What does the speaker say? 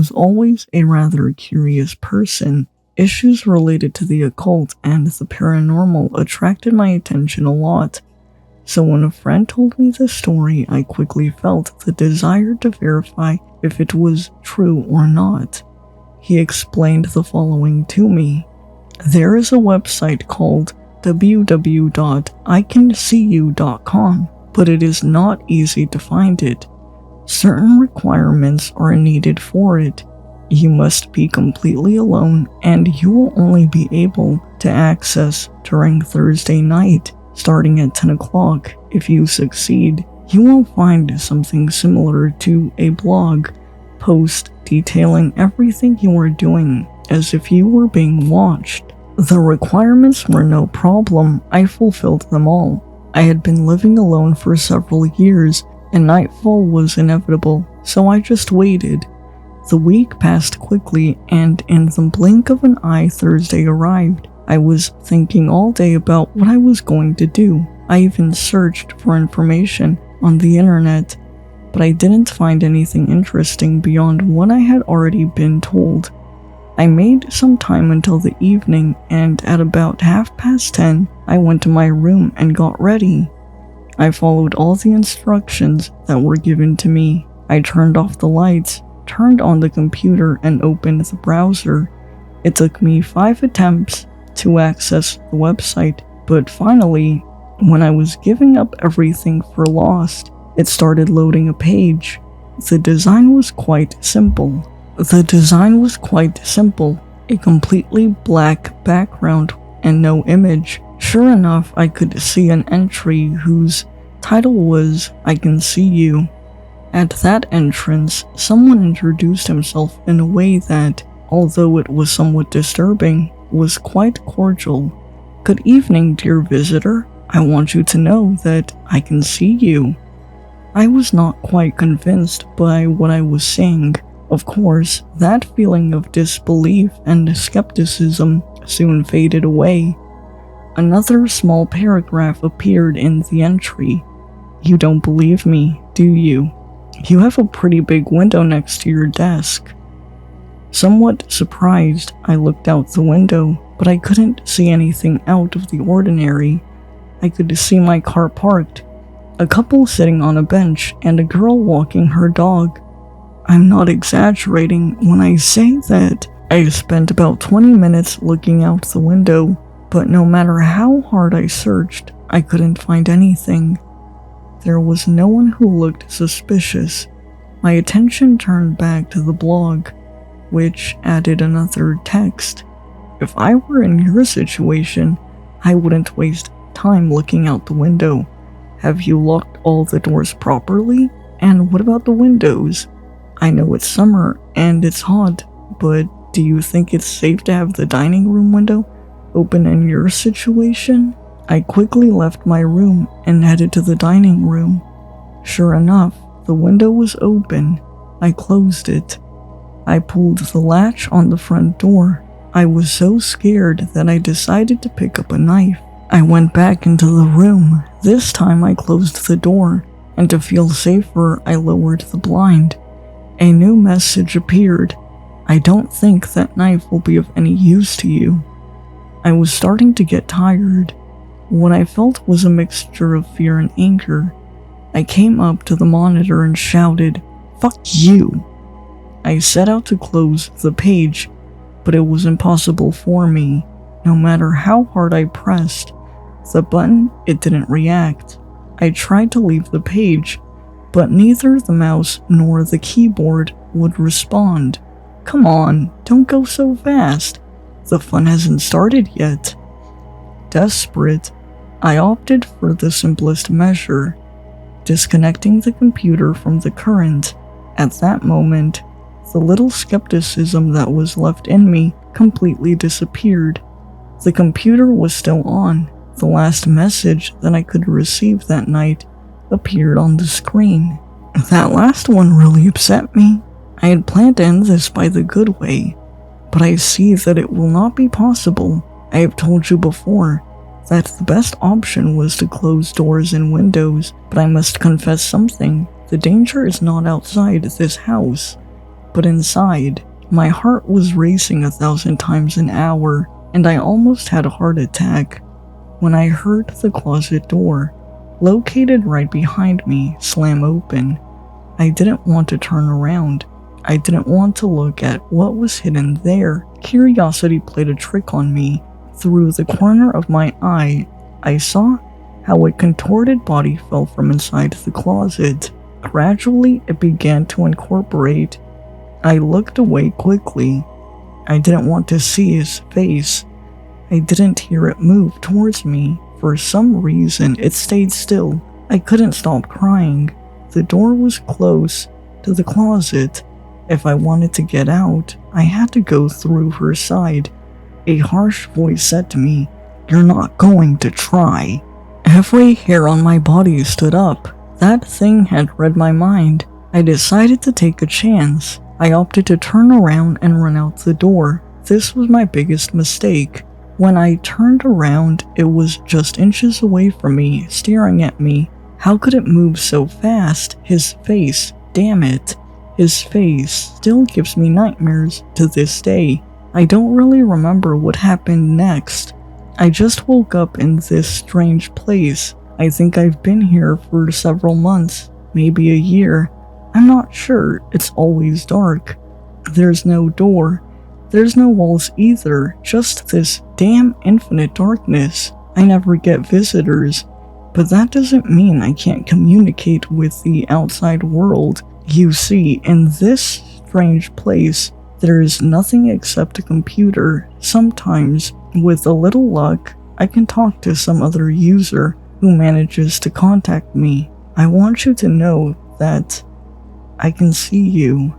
was always a rather curious person. Issues related to the occult and the paranormal attracted my attention a lot. So when a friend told me the story, I quickly felt the desire to verify if it was true or not. He explained the following to me. There is a website called www.icanseeyou.com, but it is not easy to find it. Certain requirements are needed for it. You must be completely alone, and you will only be able to access during Thursday night, starting at 10 o'clock. If you succeed, you will find something similar to a blog post detailing everything you are doing, as if you were being watched. The requirements were no problem. I fulfilled them all. I had been living alone for several years, and nightfall was inevitable, so I just waited. The week passed quickly, and in the blink of an eye, Thursday arrived. I was thinking all day about what I was going to do. I even searched for information on the internet, but I didn't find anything interesting beyond what I had already been told. I made some time until the evening, and at about 10:30, I went to my room and got ready. I followed all the instructions that were given to me. I turned off the lights, turned on the computer, and opened the browser. It took me 5 attempts to access the website, but finally, when I was giving up everything for lost, it started loading a page. The design was quite simple. A completely black background and no image. Sure enough, I could see an entry whose title was "I Can See You." At that entrance, someone introduced himself in a way that, although it was somewhat disturbing, was quite cordial. "Good evening, dear visitor. I want you to know that I can see you." I was not quite convinced by what I was seeing. Of course, that feeling of disbelief and skepticism soon faded away. Another small paragraph appeared in the entry. "You don't believe me, do you? You have a pretty big window next to your desk." Somewhat surprised, I looked out the window, but I couldn't see anything out of the ordinary. I could see my car parked, a couple sitting on a bench, and a girl walking her dog. I'm not exaggerating when I say that I spent about 20 minutes looking out the window, but no matter how hard I searched, I couldn't find anything. There was no one who looked suspicious. My attention turned back to the blog, which added another text. "If I were in your situation, I wouldn't waste time looking out the window. Have you locked all the doors properly? And what about the windows? I know it's summer and it's hot, but do you think it's safe to have the dining room window open in your situation?" I quickly left my room and headed to the dining room. Sure enough, the window was open. I closed it. I pulled the latch on the front door. I was so scared that I decided to pick up a knife. I went back into the room. This time I closed the door, and to feel safer, I lowered the blind. A new message appeared. "I don't think that knife will be of any use to you." I was starting to get tired. What I felt was a mixture of fear and anger. I came up to the monitor and shouted, "Fuck you!" I set out to close the page, but it was impossible for me. No matter how hard I pressed the button, it didn't react. I tried to leave the page, but neither the mouse nor the keyboard would respond. "Come on, don't go so fast. The fun hasn't started yet." Desperate, I opted for the simplest measure, disconnecting the computer from the current. At that moment, the little skepticism that was left in me completely disappeared. The computer was still on. The last message that I could receive that night appeared on the screen. That last one really upset me. I had planned to end this by the good way, but I see that it will not be possible. I have told you before that the best option was to close doors and windows, but I must confess something. The danger is not outside this house. but inside, my heart was racing 1,000 times an hour, and I almost had a heart attack when I heard the closet door, located right behind me, slam open. I didn't want to turn around. I didn't want to look at what was hidden there. Curiosity played a trick on me. Through the corner of my eye, I saw how a contorted body fell from inside the closet. Gradually, it began to incorporate. I looked away quickly. I didn't want to see his face. I didn't hear it move towards me. For some reason, it stayed still. I couldn't stop crying. The door was close to the closet. If I wanted to get out, I had to go through her side. A harsh voice said to me, "You're not going to try." Every hair on my body stood up. That thing had read my mind. I decided to take a chance. I opted to turn around and run out the door. This was my biggest mistake. When I turned around, it was just inches away from me, staring at me. How could it move so fast? His face, damn it. His face still gives me nightmares to this day. I don't really remember what happened next. I just woke up in this strange place. I think I've been here for several months, maybe a year. I'm not sure, it's always dark. There's no door. There's no walls either, just this damn infinite darkness. I never get visitors, but that doesn't mean I can't communicate with the outside world. You see, in this strange place, there is nothing except a computer. Sometimes, with a little luck, I can talk to some other user who manages to contact me. I want you to know that I can see you.